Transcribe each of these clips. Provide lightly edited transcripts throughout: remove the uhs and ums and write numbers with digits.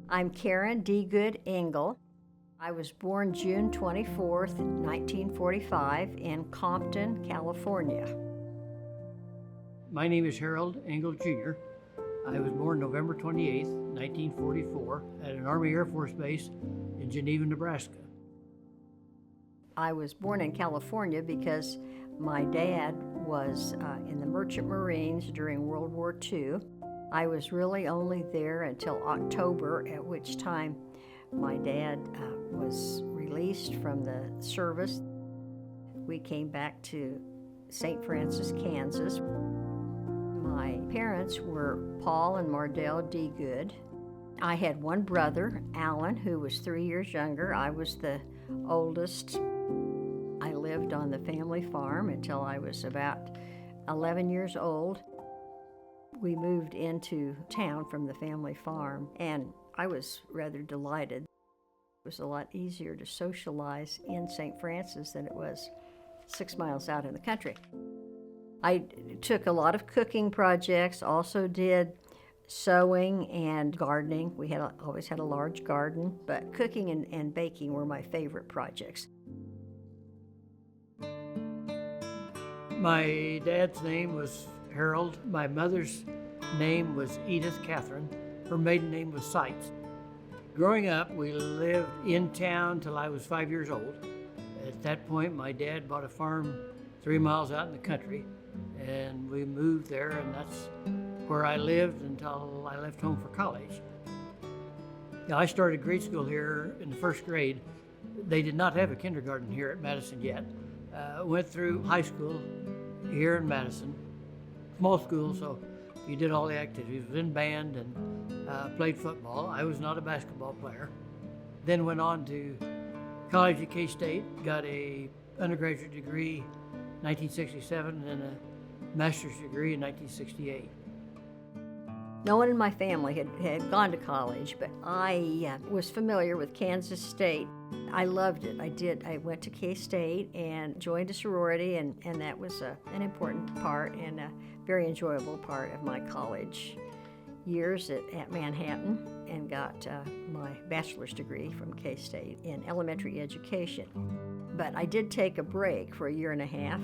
I'm Karen D. Good Engle. I was born June 24th, 1945 in Compton, California. My name is Harold Engle Jr. I was born November 28th, 1944 at an Army Air Force base in Geneva, Nebraska. I was born in California because my dad was in the Merchant Marines during World War II. I was really only there until October, at which time my dad was released from the service. We came back to St. Francis, Kansas. My parents were Paul and Mardell D. Good. I had one brother, Alan, who was 3 years younger. I was the oldest. I lived on the family farm until I was about 11 years old. We moved into town from the family farm, and I was rather delighted. It was a lot easier to socialize in St. Francis than it was 6 miles out in the country. I took a lot of cooking projects, also did sewing and gardening. We always had a large garden, but cooking and baking were my favorite projects. My dad's name was Harold. My mother's name was Edith Catherine. Her maiden name was Seitz. Growing up, we lived in town till I was 5 years old. At that point, my dad bought a farm 3 miles out in the country, and we moved there, and that's where I lived until I left home for college. Now, I started grade school here in the first grade. They did not have a kindergarten here at Madison yet. Went through high school here in Madison, small school, so you did all the activities. Was in band and played football. I was not a basketball player. Then went on to college at K-State, got a undergraduate degree in 1967 and a master's degree in 1968. No one in my family had gone to college, but I was familiar with Kansas State. I loved it. I went to K-State and joined a sorority, and that was an important part and a very enjoyable part of my college years at Manhattan, and got my bachelor's degree from K-State in elementary education. But I did take a break for a year and a half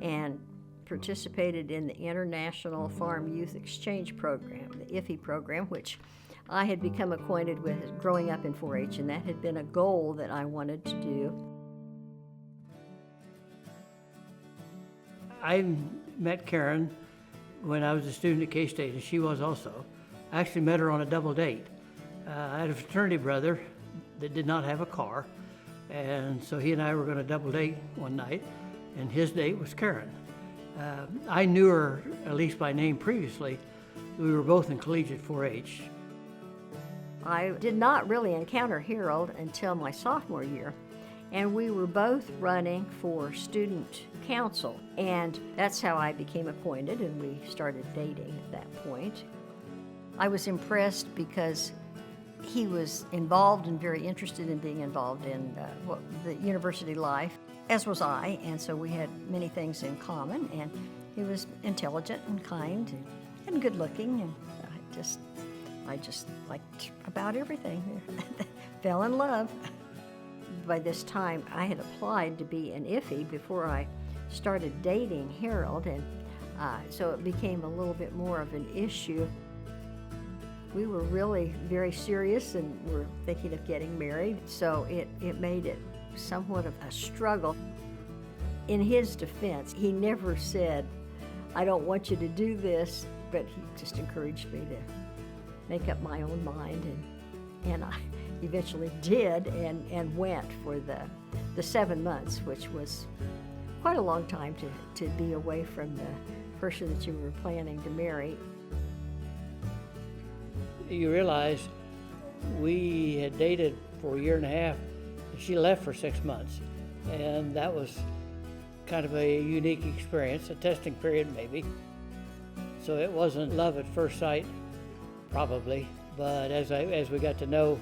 and participated in the International Farm Youth Exchange Program, the IFE program, which I had become acquainted with growing up in 4-H, and that had been a goal that I wanted to do. I met Karen when I was a student at K-State, and she was also. I actually met her on a double date. I had a fraternity brother that did not have a car, and so he and I were going to double date one night, and his date was Karen. I knew her, at least by name previously. We were both in collegiate 4-H. I did not really encounter Harold until my sophomore year, and we were both running for student council, and that's how I became acquainted, and we started dating at that point. I was impressed because he was involved and very interested in being involved in the university life, as was I, and so we had many things in common, and he was intelligent and kind and good looking, and I just liked about everything. Fell in love. By this time, I had applied to be an IFE before I started dating Harold, and so it became a little bit more of an issue. We were really very serious and were thinking of getting married, so it made it somewhat of a struggle. In his defense, he never said, "I don't want you to do this," but he just encouraged me to make up my own mind, and I eventually did and went for the 7 months, which was quite a long time to be away from the person that you were planning to marry. You realize we had dated for a year and a half, and she left for 6 months, and that was kind of a unique experience, a testing period maybe. So it wasn't love at first sight, probably, but as we got to know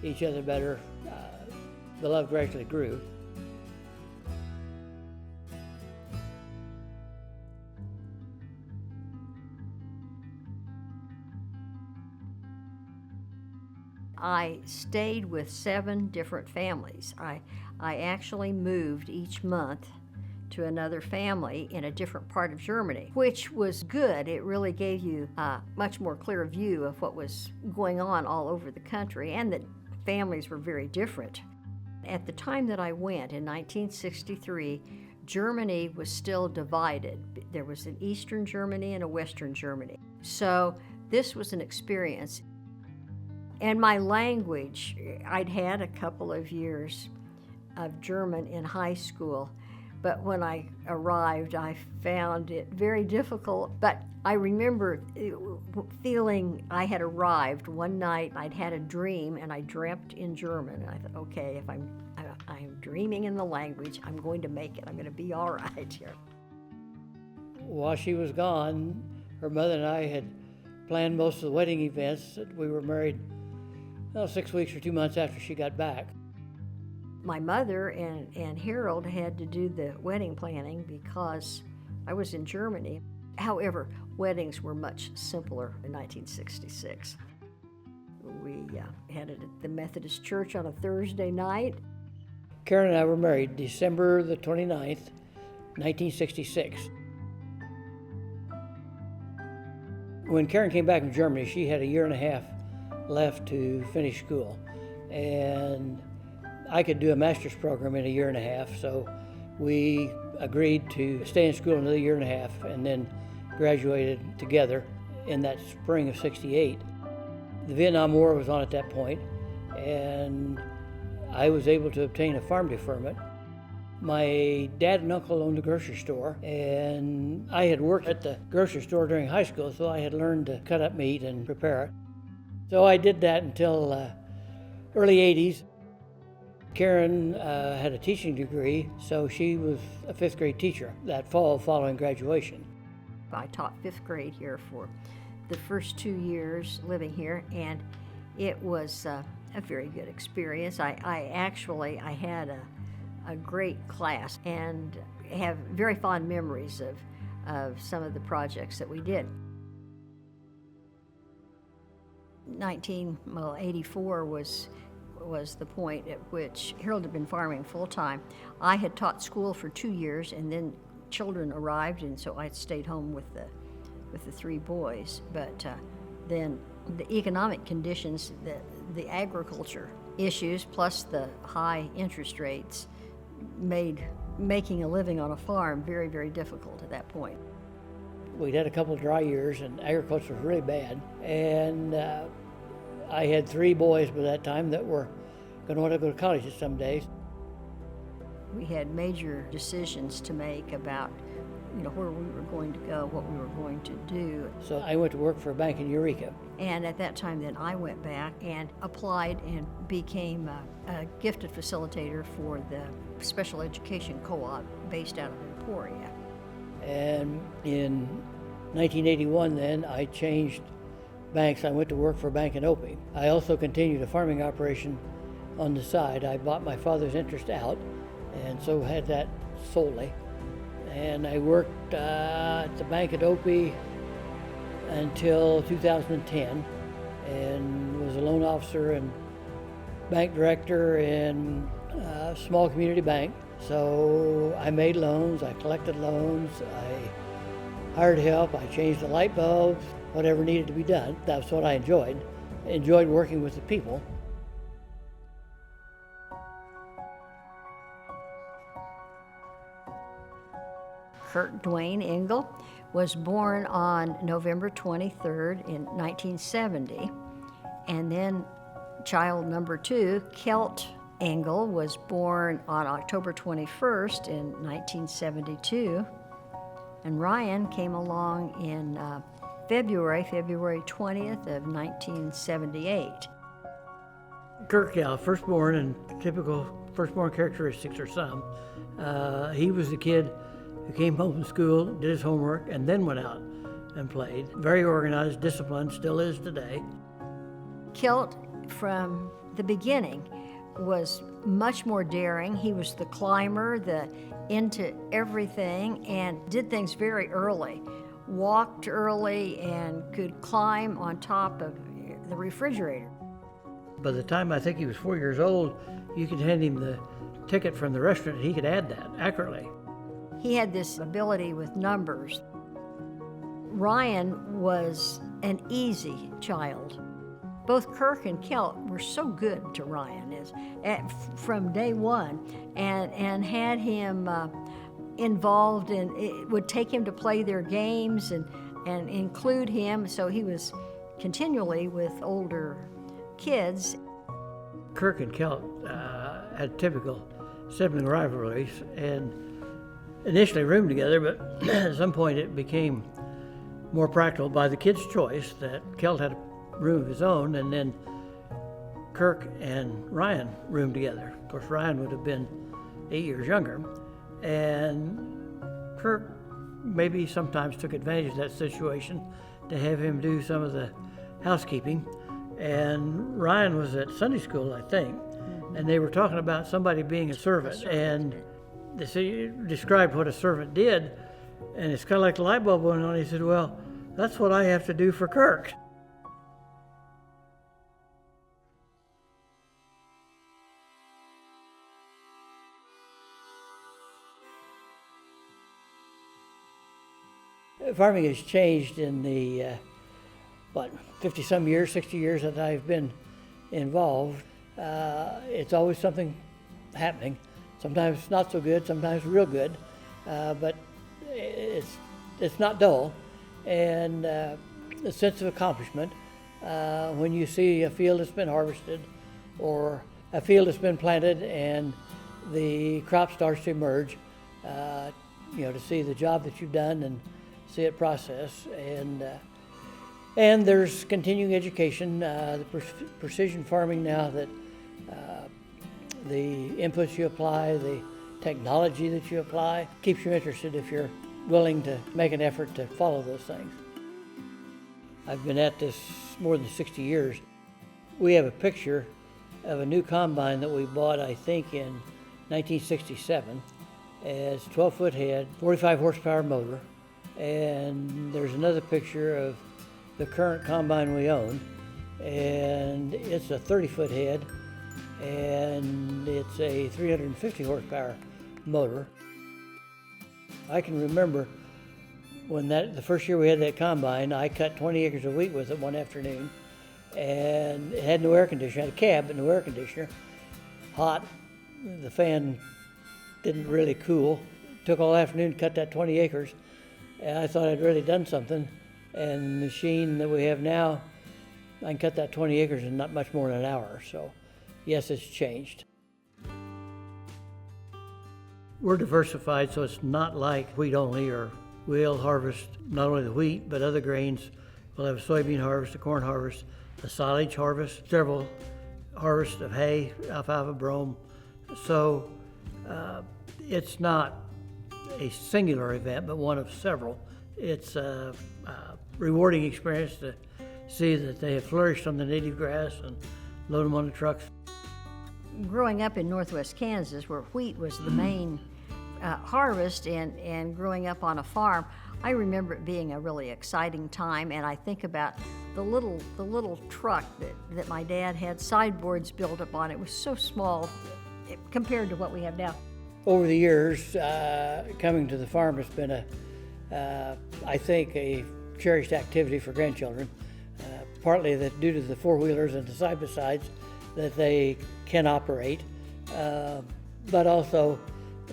each other better, the love gradually grew. I stayed with 7 different families. I actually moved each month to another family in a different part of Germany, which was good. It really gave you a much more clear view of what was going on all over the country, and that families were very different. At the time that I went in 1963, Germany was still divided. There was an Eastern Germany and a Western Germany. So this was an experience. And my language, I'd had a couple of years of German in high school, but when I arrived, I found it very difficult. But I remember feeling I had arrived. One night I'd had a dream and I dreamt in German. And I thought, okay, if I'm dreaming in the language, I'm going to make it. I'm going to be all right here. While she was gone, her mother and I had planned most of the wedding events. We were married 6 weeks or 2 months after she got back. My mother and Harold had to do the wedding planning because I was in Germany. However, weddings were much simpler in 1966. We had it at the Methodist Church on a Thursday night. Karen and I were married December the 29th, 1966. When Karen came back from Germany, she had a year and a half left to finish school. And I could do a master's program in a year and a half, so we agreed to stay in school another year and a half and then graduated together in that spring of '68. The Vietnam War was on at that point, and I was able to obtain a farm deferment. My dad and uncle owned a grocery store, and I had worked at the grocery store during high school, so I had learned to cut up meat and prepare it. So I did that until early '80s. Karen had a teaching degree, so she was a 5th grade teacher that fall following graduation. I taught 5th grade here for the first 2 years living here, and it was a very good experience. I had a great class and have very fond memories of some of the projects that we did. 1984 was the point at which Harold had been farming full-time. I had taught school for 2 years, and then children arrived, and so I stayed home with the 3 boys. But then the economic conditions, the agriculture issues, plus the high interest rates, made making a living on a farm very, very difficult at that point. We'd had a couple of dry years, and agriculture was really bad. And I had 3 boys by that time that were going to want to go to college someday. We had major decisions to make about, where we were going to go, what we were going to do. So I went to work for a bank in Eureka. And at that time, then I went back and applied and became a gifted facilitator for the special education co-op based out of Emporia. And in 1981 then, I changed banks. I went to work for a bank in Opie. I also continued a farming operation on the side. I bought my father's interest out, and so had that solely. And I worked at the bank at Opie until 2010, and was a loan officer and bank director in a small community bank. So I made loans, I collected loans, I hired help, I changed the light bulbs, whatever needed to be done. That's what I enjoyed. I enjoyed working with the people. Kurt Dwayne Engle was born on November 23rd in 1970, and then child number 2, Kelt Engle, was born on October 21st in 1972, and Ryan came along in February 20th of 1978. Kurt, firstborn, and typical firstborn characteristics are some. He was the kid who came home from school, did his homework, and then went out and played. Very organized, disciplined, still is today. Kilt, from the beginning, was much more daring. He was the climber, into everything, and did things very early. Walked early and could climb on top of the refrigerator. By the time I think he was 4 years old, you could hand him the ticket from the restaurant and he could add that accurately. He had this ability with numbers. Ryan was an easy child. Both Kirk and Kelt were so good to Ryan from day one, and had him involved in, it would take him to play their games and include him, so he was continually with older kids. Kirk and Kelt had typical sibling rivalries and initially roomed together, but at some point it became more practical by the kid's choice that Kelt had a room of his own, and then Kirk and Ryan roomed together. Of course, Ryan would have been 8 years younger, and Kirk maybe sometimes took advantage of that situation to have him do some of the housekeeping. And Ryan was at Sunday school, I think, and they were talking about somebody being a servant, and they described what a servant did, and it's kind of like the light bulb went on. He said, well, that's what I have to do for Kirk. Farming has changed in the, 50-some years, 60 years that I've been involved. It's always something happening. Sometimes not so good, sometimes real good, but it's not dull. And a sense of accomplishment when you see a field that's been harvested or a field that's been planted and the crop starts to emerge, to see the job that you've done and see it process. And there's continuing education, the precision farming now, that the inputs you apply, the technology that you apply, keeps you interested if you're willing to make an effort to follow those things. I've been at this more than 60 years. We have a picture of a new combine that we bought, I think, in 1967. It's 12-foot head, 45 horsepower motor, and there's another picture of the current combine we own, and it's a 30-foot head, and it's a 350 horsepower motor. I can remember when the first year we had that combine, I cut 20 acres a week with it one afternoon, and it had no air conditioner. It had a cab, but no air conditioner. Hot, the fan didn't really cool. Took all afternoon to cut that 20 acres, and I thought I'd really done something. And the machine that we have now, I can cut that 20 acres in not much more than an hour. So, yes, it's changed. We're diversified, so it's not like wheat only, or we'll harvest not only the wheat, but other grains. We'll have a soybean harvest, a corn harvest, a silage harvest, several harvests of hay, alfalfa, brome. So it's not a singular event, but one of several. It's a rewarding experience to see that they have flourished on the native grass and load them on the trucks. Growing up in northwest Kansas, where wheat was the main harvest, and growing up on a farm, I remember it being a really exciting time. And I think about the little truck that my dad had sideboards built up on. It was so small compared to what we have now. Over the years, coming to the farm has been I think, a cherished activity for grandchildren. Partly that due to the four-wheelers and the side-by-sides that they can operate, but also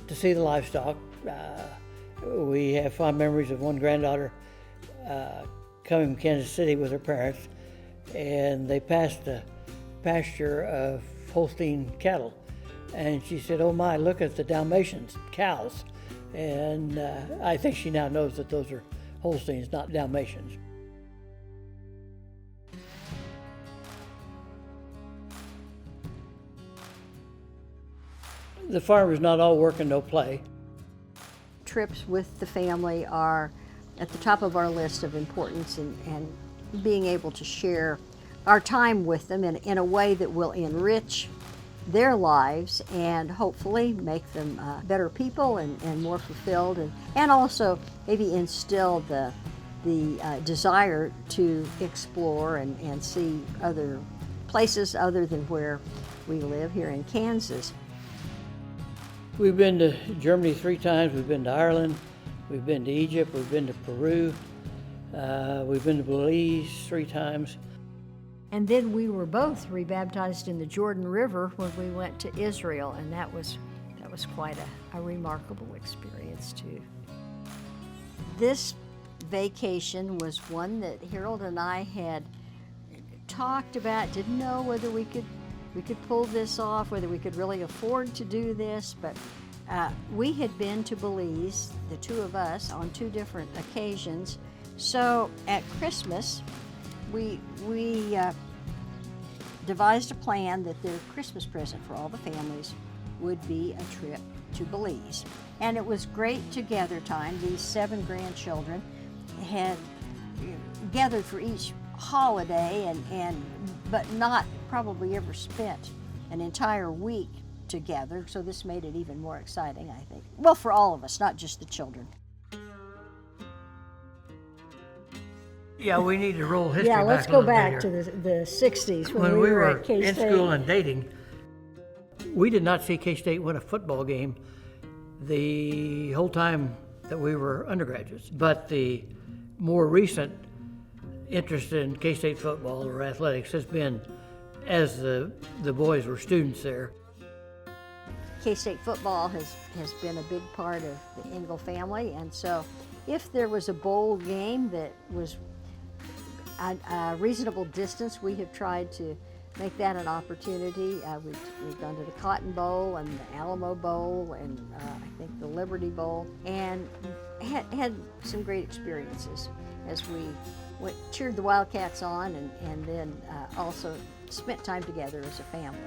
to see the livestock. We have fond memories of one granddaughter coming from Kansas City with her parents, and they passed a pasture of Holstein cattle. And she said, "Oh my, look at the Dalmatians, cows." And I think she now knows that those are Holsteins, not Dalmatians. The farm is not all work and no play. Trips with the family are at the top of our list of importance, and being able to share our time with them in a way that will enrich their lives and hopefully make them better people and more fulfilled, and also maybe instill the desire to explore and see other places other than where we live here in Kansas. We've been to Germany 3 times, we've been to Ireland, we've been to Egypt, we've been to Peru, we've been to Belize 3 times. And then we were both rebaptized in the Jordan River when we went to Israel, and that was quite a remarkable experience too. This vacation was one that Harold and I had talked about, didn't know whether we could pull this off, whether we could really afford to do this, but we had been to Belize, the two of us, on 2 different occasions. So at Christmas, we devised a plan that the Christmas present for all the families would be a trip to Belize. And it was great together time. These 7 grandchildren had gathered for each holiday but not probably ever spent an entire week together, so this made it even more exciting, I think. Well, for all of us, not just the children. Yeah, we need to roll history Yeah, back let's a go little bit back here. to the 60s When we were at K-State. in school and dating, we did not see K-State win a football game the whole time that we were undergraduates. But the more recent interest in K-State football or athletics has been as the boys were students there. K-State football has been a big part of the Engle family, and so if there was a bowl game that was a reasonable distance, we have tried to make that an opportunity. We've gone to the Cotton Bowl and the Alamo Bowl and I think the Liberty Bowl, and had some great experiences as we cheered the Wildcats on and then also spent time together as a family.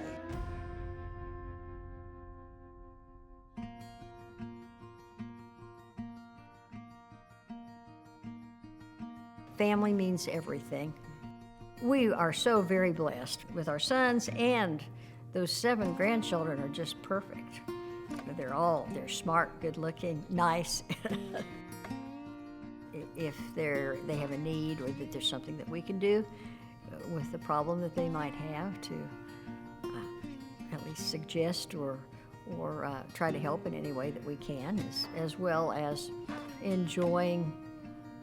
Family means everything. We are so very blessed with our sons, and those 7 grandchildren are just perfect. They're smart, good looking, nice. If they have a need or that there's something that we can do with the problem that they might have to at least suggest or try to help in any way that we can, as well as enjoying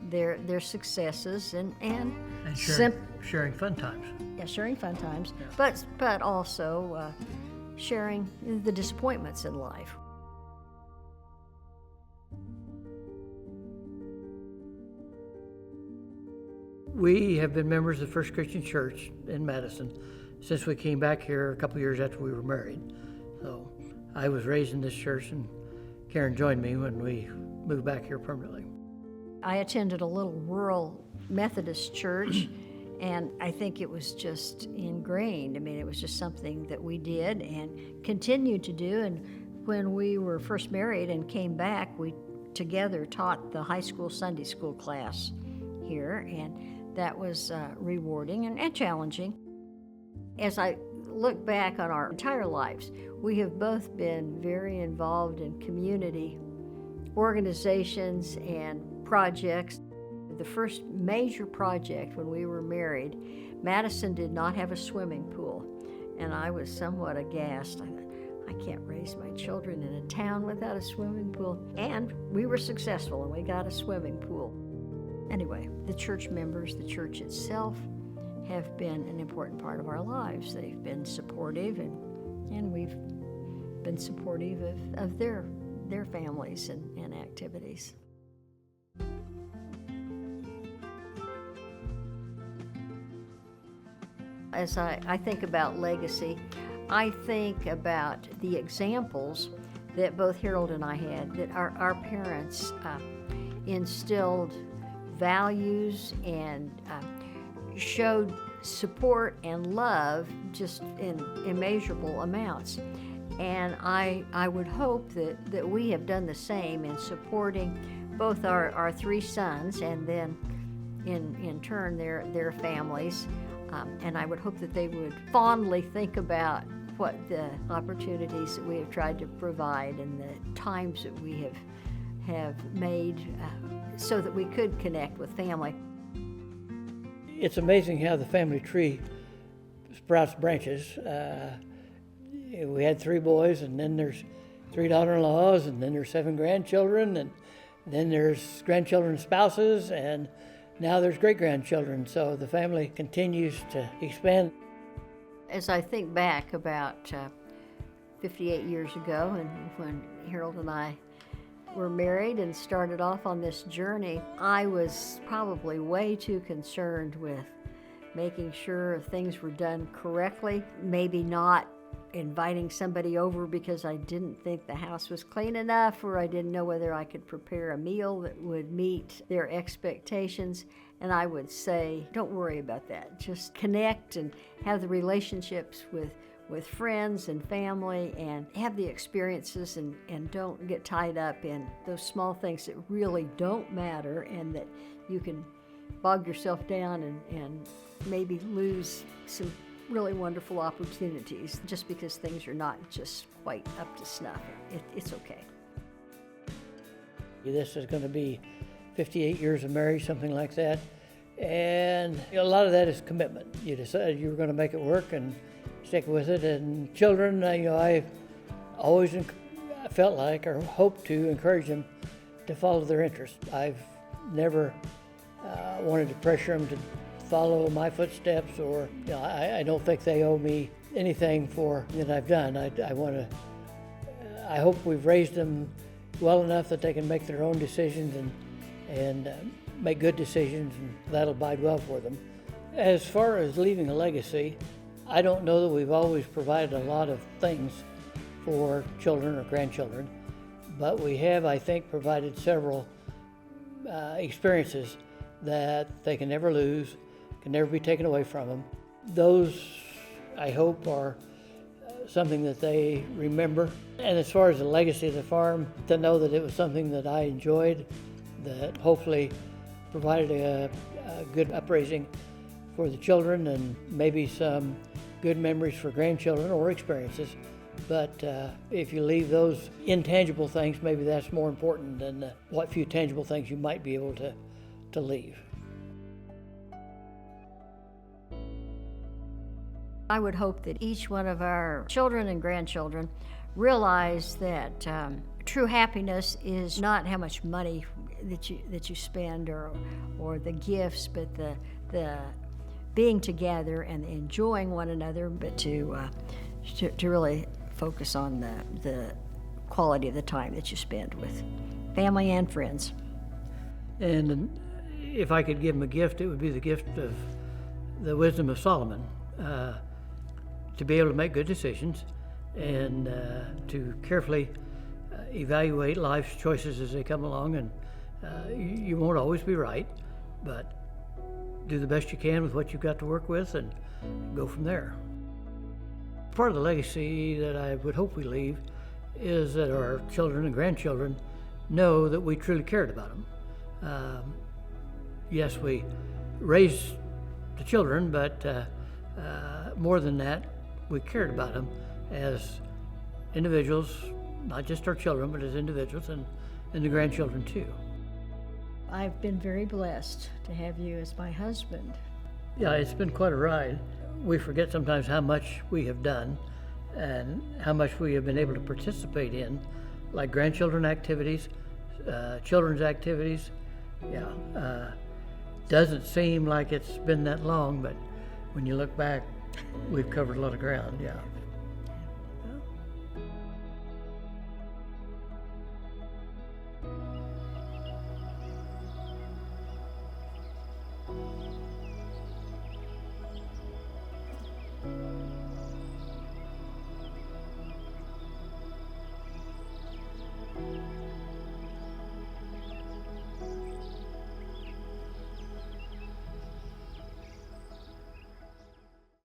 their successes and sharing fun times. Yeah, sharing fun times, Yeah. but also sharing the disappointments in life. We have been members of First Christian Church in Madison since we came back here a couple years after we were married. So I was raised in this church, and Karen joined me when we moved back here permanently. I attended a little rural Methodist church, and I think it was just ingrained. I mean, it was just something that we did and continued to do. And when we were first married and came back, we together taught the high school Sunday school class here, and that was rewarding and challenging. As I look back on our entire lives, we have both been very involved in community organizations and projects. The first major project when we were married, Madison did not have a swimming pool, and I was somewhat aghast. I thought, I can't raise my children in a town without a swimming pool. And we were successful, and we got a swimming pool. Anyway, the church members, the church itself, have been an important part of our lives. They've been supportive, and we've been supportive of their families and activities. As I think about legacy, I think about the examples that both Harold and I had, that our parents instilled values and showed support and love just in immeasurable amounts. And I would hope that we have done the same in supporting both our 3 sons and then in turn their families. And I would hope that they would fondly think about what the opportunities that we have tried to provide and the times that we have made so that we could connect with family. It's amazing how the family tree sprouts branches. We had 3 boys, and then there's 3 daughter-in-laws, and then there's 7 grandchildren, and then there's grandchildren's spouses, and now there's great-grandchildren. So the family continues to expand. As I think back about 58 years ago, and when Harold and I were married and started off on this journey, I was probably way too concerned with making sure things were done correctly, maybe not inviting somebody over because I didn't think the house was clean enough, or I didn't know whether I could prepare a meal that would meet their expectations. And I would say, don't worry about that. Just connect and have the relationships with friends and family, and have the experiences, and don't get tied up in those small things that really don't matter, and that you can bog yourself down and maybe lose some really wonderful opportunities just because things are not just quite up to snuff. It's okay. This is going to be 58 years of marriage, something like that. And a lot of that is commitment. You decided you were going to make it work and stick with it. And children, I've always felt like, or hoped to, encourage them to follow their interests. I've never wanted to pressure them to follow my footsteps, or I don't think they owe me anything for that I've done. I hope we've raised them well enough that they can make their own decisions and make good decisions, and that'll bode well for them. As far as leaving a legacy, I don't know that we've always provided a lot of things for children or grandchildren, but we have, I think, provided several experiences that they can never lose, can never be taken away from them. Those, I hope, are something that they remember. And as far as the legacy of the farm, to know that it was something that I enjoyed, that hopefully provided a good upraising for the children, and maybe some good memories for grandchildren or experiences. But if you leave those intangible things, maybe that's more important than what few tangible things you might be able to leave. I would hope that each one of our children and grandchildren realize that true happiness is not how much money that you spend or the gifts, but the being together and enjoying one another, but to really focus on the quality of the time that you spend with family and friends. And if I could give them a gift, it would be the gift of the wisdom of Solomon, to be able to make good decisions and to carefully evaluate life's choices as they come along. And you won't always be right, but do the best you can with what you've got to work with and go from there. Part of the legacy that I would hope we leave is that our children and grandchildren know that we truly cared about them. Yes, we raised the children, but more than that, we cared about them as individuals, not just our children, but as individuals, and the grandchildren too. I've been very blessed to have you as my husband. Yeah, it's been quite a ride. We forget sometimes how much we have done and how much we have been able to participate in, like grandchildren activities, children's activities. Yeah, doesn't seem like it's been that long, but when you look back, we've covered a lot of ground, yeah.